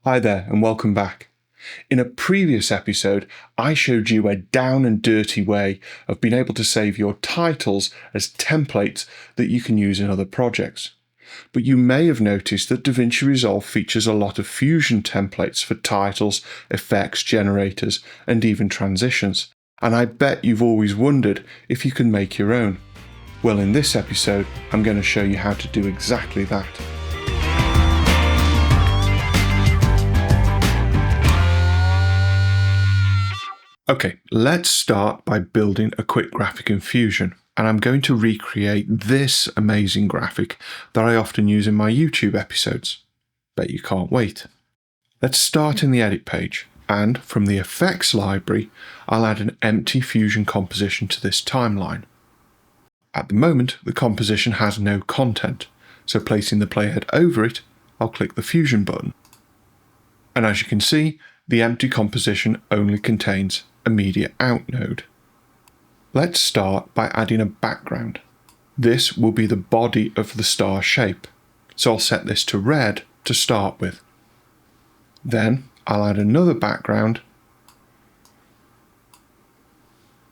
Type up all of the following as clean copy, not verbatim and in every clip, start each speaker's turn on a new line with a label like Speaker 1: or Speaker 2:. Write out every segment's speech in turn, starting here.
Speaker 1: Hi there and welcome back. In a previous episode, I showed you a down and dirty way of being able to save your titles as templates that you can use in other projects. But you may have noticed that DaVinci Resolve features a lot of Fusion templates for titles, effects, generators, and even transitions. And I bet you've always wondered if you can make your own. Well, in this episode, I'm going to show you how to do exactly that. Okay, let's start by building a quick graphic in Fusion, and I'm going to recreate this amazing graphic that I often use in my YouTube episodes. Bet you can't wait. Let's start in the edit page, and from the effects library, I'll add an empty Fusion composition to this timeline. At the moment, the composition has no content, so placing the playhead over it, I'll click the Fusion button. And as you can see, the empty composition only contains a media out node. Let's start by adding a background. This will be the body of the star shape, so I'll set this to red to start with. Then I'll add another background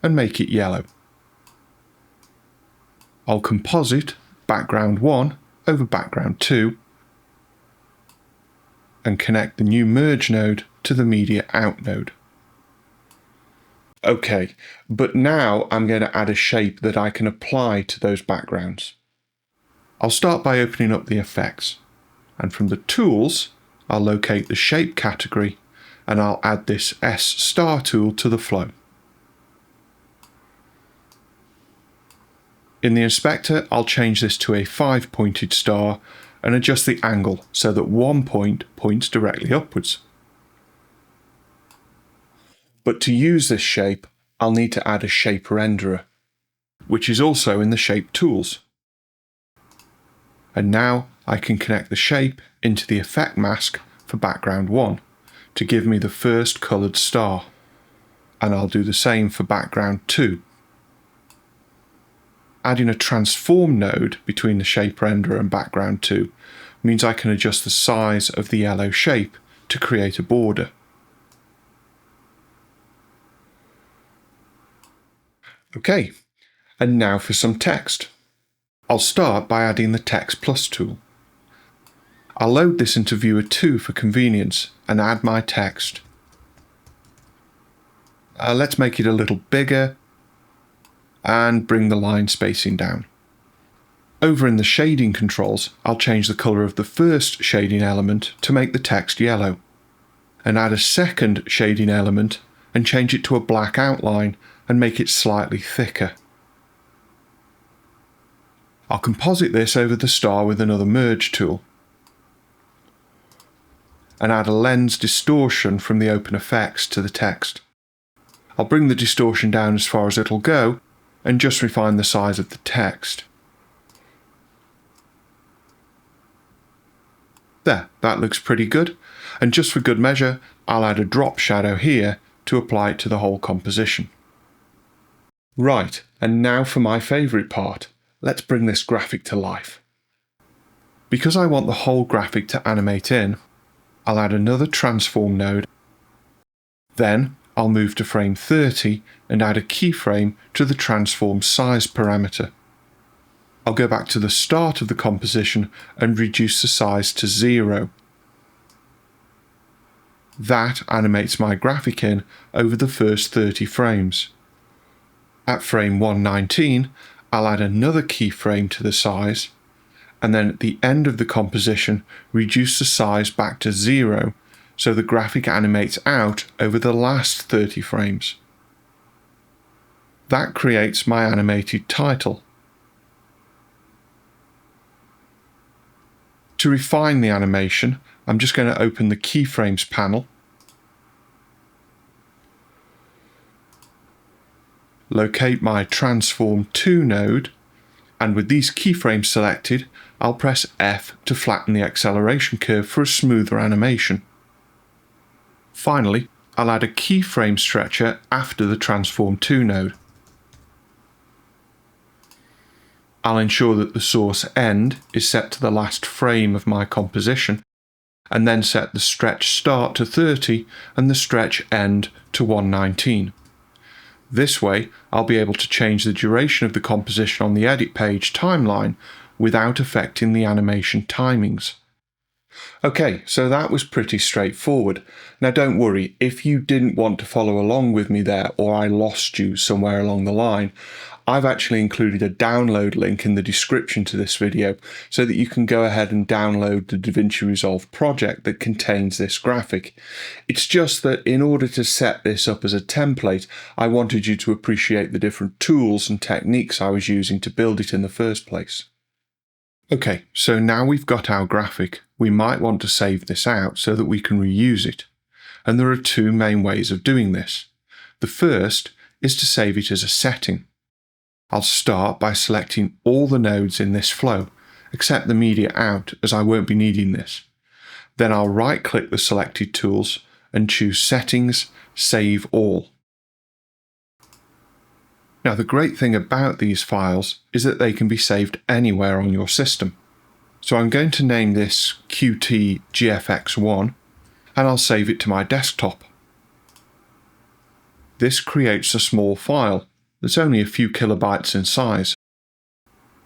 Speaker 1: and make it yellow. I'll composite background 1 over background 2 and connect the new merge node to the media out node. Okay, but now I'm going to add a shape that I can apply to those backgrounds. I'll start by opening up the effects, and from the tools, I'll locate the shape category and I'll add this S star tool to the flow. In the inspector, I'll change this to a 5-pointed star and adjust the angle so that one point points directly upwards. But to use this shape, I'll need to add a shape renderer, which is also in the shape tools. And now I can connect the shape into the effect mask for background 1 to give me the first coloured star. And I'll do the same for background 2. Adding a transform node between the shape renderer and background 2 means I can adjust the size of the yellow shape to create a border. Okay, and now for some text. I'll start by adding the Text Plus tool. I'll load this into Viewer 2 for convenience and add my text. Let's make it a little bigger and bring the line spacing down. Over in the shading controls, I'll change the colour of the first shading element to make the text yellow, and add a second shading element and change it to a black outline and make it slightly thicker. I'll composite this over the star with another merge tool, and add a lens distortion from the open effects to the text. I'll bring the distortion down as far as it'll go and just refine the size of the text. There, that looks pretty good, and just for good measure, I'll add a drop shadow here to apply it to the whole composition. Right, and now for my favourite part. Let's bring this graphic to life. Because I want the whole graphic to animate in, I'll add another transform node. Then I'll move to frame 30 and add a keyframe to the transform size parameter. I'll go back to the start of the composition and reduce the size to 0. That animates my graphic in over the first 30 frames. At frame 119, I'll add another keyframe to the size, and then at the end of the composition, reduce the size back to 0 so the graphic animates out over the last 30 frames. That creates my animated title. To refine the animation, I'm just going to open the Keyframes panel, locate my Transform 2 node, and with these keyframes selected, I'll press F to flatten the acceleration curve for a smoother animation. Finally, I'll add a keyframe stretcher after the Transform 2 node. I'll ensure that the source end is set to the last frame of my composition, and then set the stretch start to 30 and the stretch end to 119. This way, I'll be able to change the duration of the composition on the edit page timeline without affecting the animation timings. Okay, so that was pretty straightforward. Now don't worry, if you didn't want to follow along with me there, or I lost you somewhere along the line, I've actually included a download link in the description to this video so that you can go ahead and download the DaVinci Resolve project that contains this graphic. It's just that in order to set this up as a template, I wanted you to appreciate the different tools and techniques I was using to build it in the first place. Okay, so now we've got our graphic, we might want to save this out so that we can reuse it. And there are two main ways of doing this. The first is to save it as a setting. I'll start by selecting all the nodes in this flow, except the media out, as I won't be needing this. Then I'll right-click the selected tools and choose Settings, Save All. Now the great thing about these files is that they can be saved anywhere on your system. So I'm going to name this QT-GFX1 and I'll save it to my desktop. This creates a small file that's only a few kilobytes in size.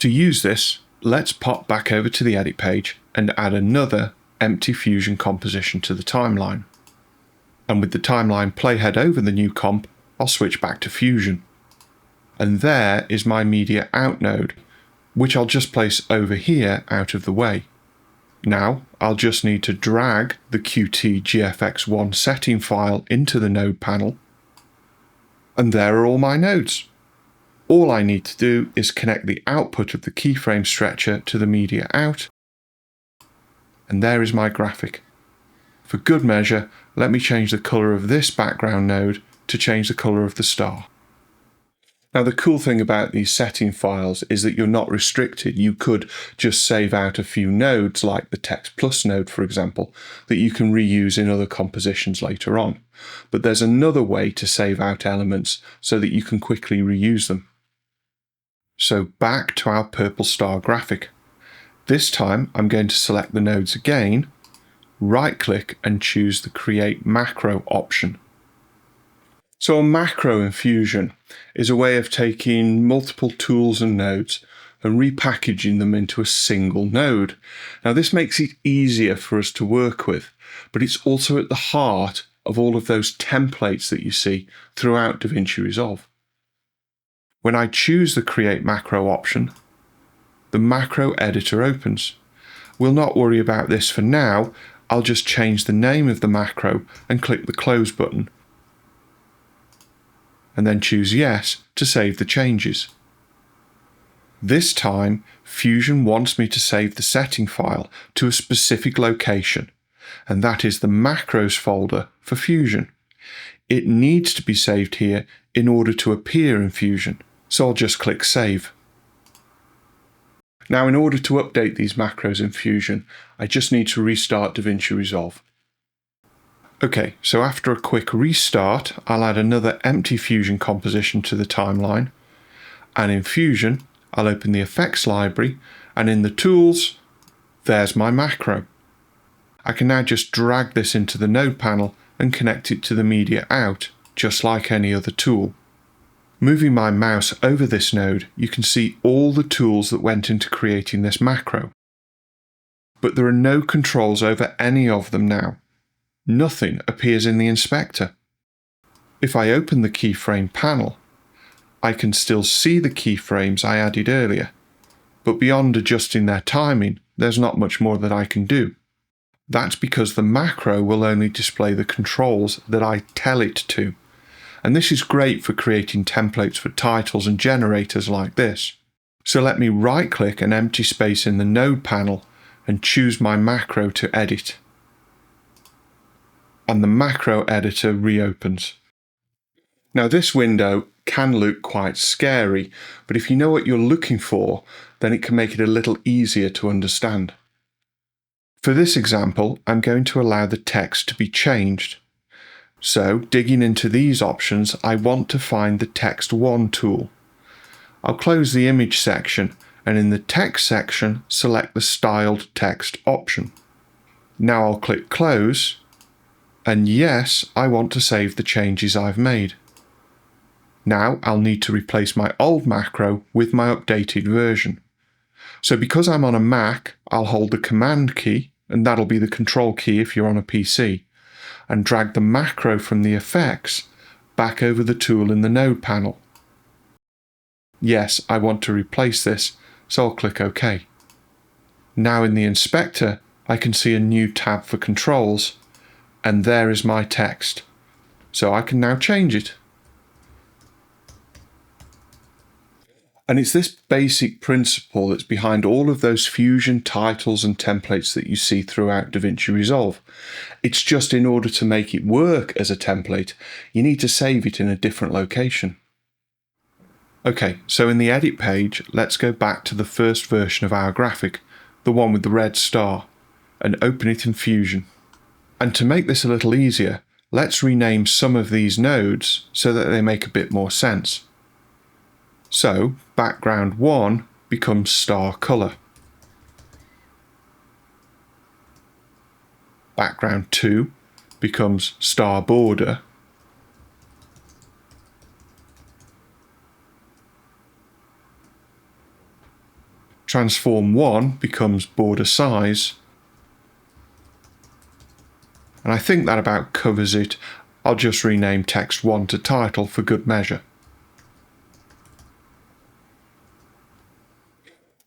Speaker 1: To use this, let's pop back over to the edit page and add another empty Fusion composition to the timeline. And with the timeline playhead over the new comp, I'll switch back to Fusion. And there is my media out node, which I'll just place over here out of the way. Now I'll just need to drag the Qt-GFX1 setting file into the node panel, and there are all my nodes. All I need to do is connect the output of the keyframe stretcher to the media out, and there is my graphic. For good measure, let me change the colour of this background node to change the colour of the star. Now the cool thing about these setting files is that you're not restricted. You could just save out a few nodes, like the Text Plus node for example, that you can reuse in other compositions later on. But there's another way to save out elements so that you can quickly reuse them. So back to our purple star graphic. This time I'm going to select the nodes again, right-click and choose the Create Macro option. So a macro in Fusion is a way of taking multiple tools and nodes and repackaging them into a single node. Now this makes it easier for us to work with, but it's also at the heart of all of those templates that you see throughout DaVinci Resolve. When I choose the Create Macro option, the macro editor opens. We'll not worry about this for now. I'll just change the name of the macro and click the Close button, and then choose Yes to save the changes. This time, Fusion wants me to save the setting file to a specific location, and that is the macros folder for Fusion. It needs to be saved here in order to appear in Fusion, so I'll just click Save. Now in order to update these macros in Fusion, I just need to restart DaVinci Resolve. Okay, so after a quick restart, I'll add another empty Fusion composition to the timeline, and in Fusion, I'll open the Effects library, and in the Tools, there's my macro. I can now just drag this into the node panel and connect it to the media out, just like any other tool. Moving my mouse over this node, you can see all the tools that went into creating this macro. But there are no controls over any of them now. Nothing appears in the inspector. If I open the keyframe panel, I can still see the keyframes I added earlier, but beyond adjusting their timing, there's not much more that I can do. That's because the macro will only display the controls that I tell it to, and this is great for creating templates for titles and generators like this. So let me right-click an empty space in the node panel and choose my macro to edit. And the macro editor reopens. Now this window can look quite scary, but if you know what you're looking for, then it can make it a little easier to understand. For this example, I'm going to allow the text to be changed. So, digging into these options, I want to find the Text 1 tool. I'll close the image section, and in the text section, select the Styled Text option. Now I'll click close, and yes, I want to save the changes I've made. Now I'll need to replace my old macro with my updated version. So because I'm on a Mac, I'll hold the Command key, and that'll be the Control key if you're on a PC, and drag the macro from the effects back over the tool in the Node panel. Yes, I want to replace this, so I'll click OK. Now in the inspector, I can see a new tab for controls, and there is my text. So I can now change it. And it's this basic principle that's behind all of those Fusion titles and templates that you see throughout DaVinci Resolve. It's just in order to make it work as a template, you need to save it in a different location. Okay, so in the edit page, let's go back to the first version of our graphic, the one with the red star, and open it in Fusion. And to make this a little easier, let's rename some of these nodes so that they make a bit more sense. So, background 1 becomes star color. Background 2 becomes star border. Transform 1 becomes border size. And I think that about covers it. I'll just rename text 1 to title for good measure.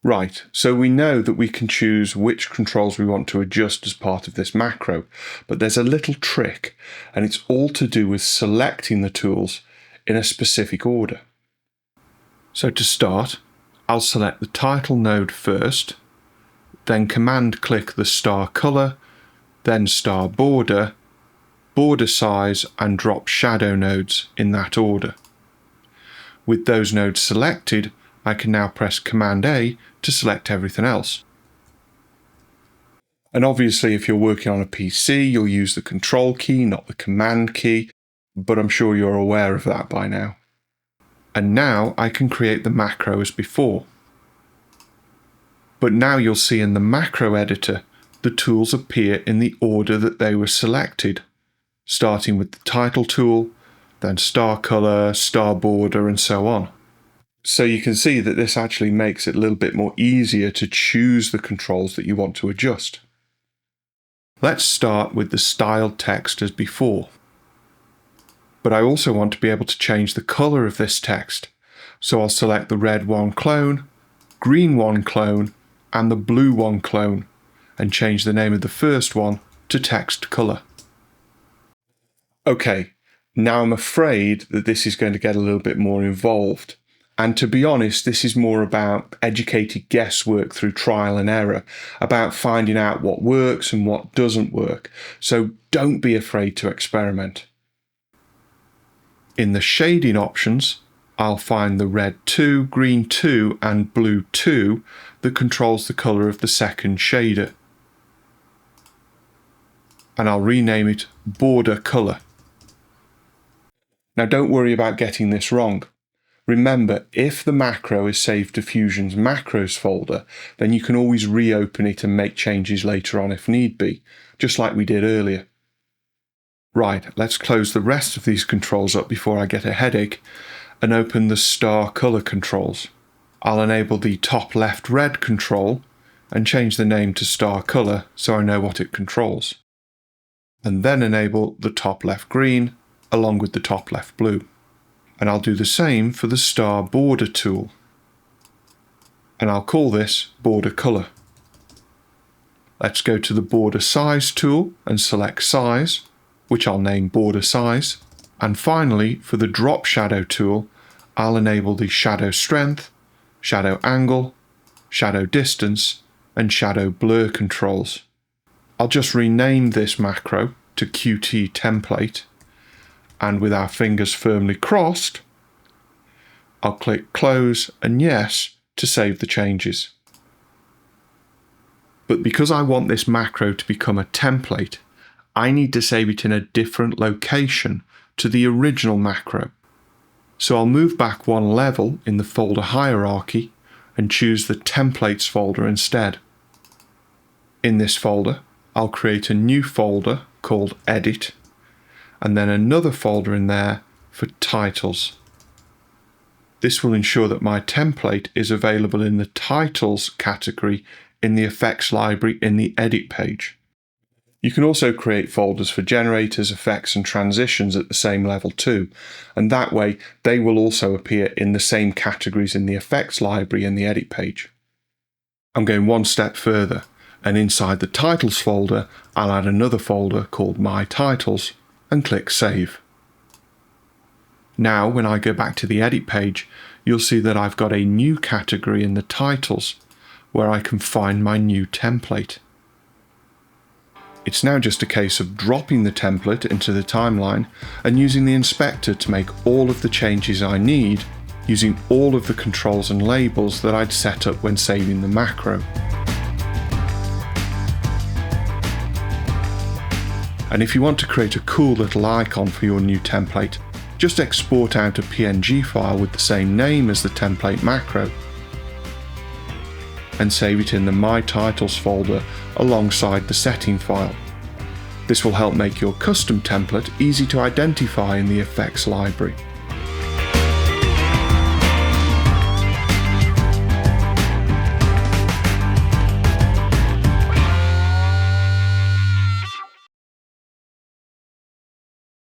Speaker 1: Right, so we know that we can choose which controls we want to adjust as part of this macro, but there's a little trick, and it's all to do with selecting the tools in a specific order. So to start, I'll select the title node first, then command click the star color, then star border, border size, and drop shadow nodes in that order. With those nodes selected, I can now press Command A to select everything else. And obviously if you're working on a PC, you'll use the Control key, not the Command key, but I'm sure you're aware of that by now. And now I can create the macro as before. But now you'll see in the macro editor, the tools appear in the order that they were selected, starting with the title tool, then star color, star border, and so on. So you can see that this actually makes it a little bit more easier to choose the controls that you want to adjust. Let's start with the styled text as before. But I also want to be able to change the color of this text. So I'll select the red one clone, green one clone, and the blue one clone, and change the name of the first one to text color. Okay, now I'm afraid that this is going to get a little bit more involved. And to be honest, this is more about educated guesswork through trial and error, about finding out what works and what doesn't work. So don't be afraid to experiment. In the shading options, I'll find the red 2, green 2, and blue 2 that controls the color of the second shader. And I'll rename it border color. Now don't worry about getting this wrong. Remember, if the macro is saved to Fusion's macros folder, then you can always reopen it and make changes later on if need be, just like we did earlier. Right, let's close the rest of these controls up before I get a headache and open the star color controls. I'll enable the top left red control and change the name to star color so I know what it controls. And then enable the top left green along with the top left blue. And I'll do the same for the star border tool. And I'll call this border color. Let's go to the border size tool and select size, which I'll name border size. And finally, for the drop shadow tool, I'll enable the shadow strength, shadow angle, shadow distance, and shadow blur controls. I'll just rename this macro to Qt template. And with our fingers firmly crossed, I'll click close and yes to save the changes. But because I want this macro to become a template, I need to save it in a different location to the original macro. So I'll move back one level in the folder hierarchy and choose the templates folder instead. In this folder, I'll create a new folder called Edit, and then another folder in there for Titles. This will ensure that my template is available in the Titles category in the Effects library in the Edit page. You can also create folders for generators, effects and transitions at the same level too, and that way they will also appear in the same categories in the Effects library in the Edit page. I'm going one step further, and inside the Titles folder I'll add another folder called My Titles and click Save. Now when I go back to the Edit page, you'll see that I've got a new category in the Titles where I can find my new template. It's now just a case of dropping the template into the timeline and using the inspector to make all of the changes I need using all of the controls and labels that I'd set up when saving the macro. And if you want to create a cool little icon for your new template, just export out a PNG file with the same name as the template macro and save it in the My Titles folder alongside the setting file. This will help make your custom template easy to identify in the Effects library.